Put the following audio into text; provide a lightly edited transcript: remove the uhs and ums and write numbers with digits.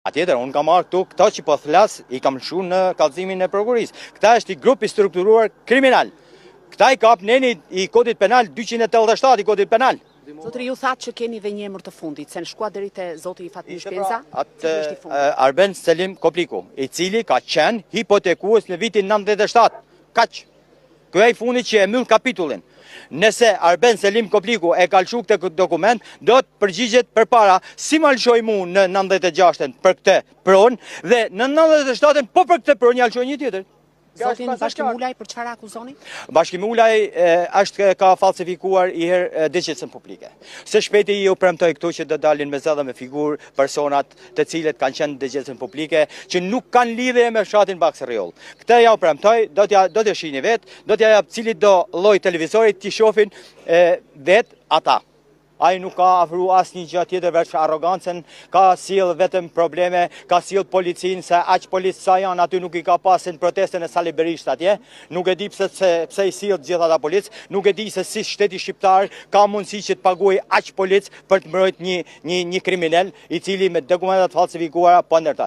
Atjetër, unë kam marrë këta që po thlas, i kam lëshu në kallëzimin e prokurisë. Këta është i grupi strukturuar kriminal. Këta i kap neni i kodit penal 287 i kodit penal. Zotri, ju thatë që keni dhe një emër të fundit, se në shkua deri te zoti Fatmi Shpenza? Arben Selim Kopliku, i cili ka qenë hipotekues në vitin 97. Kaq. Ky ai fundit që e mbyll kapitullin. Nëse Arben Selim Kopliku e ka lëshu këtë dokument, do të përgjigjet përpara si ma lëshoj mu në 96-ën për këtë pronë dhe në 97-ën po për këtë pronë ja lëshoj një tjetër. Zotin Bashkim Ulaj, për çfarë akuzoni? Bashkim Ulaj ka falsifikuar i herë diqetësën publike. Se shpejti i u premtoj këtu që do dalin me zëdhe me figurë personat të cilët kanë qenë diqetësën publike, që nuk kanë lidhje me fshatin Bakësirrioll. Këtë ja u premtoj, do t'ja shihni vetë, do t'ja jap cilit do lloj televizorit t'i shohin vetë ata. Ai nuk ka afru asnjë gjë tjetër veç arrogancën, ka sjell vetëm probleme, ka sjell policinë se aq policë sa janë aty nuk i ka pasën protestën e Sali Berisht atje. Nuk e di pse i sjell të gjithë ata policë, nuk e di se si shteti shqiptar ka mundësi që të paguajë aq policë për të mbrojtur një kriminal i cili me dokumentat falsifikuara po ndërton.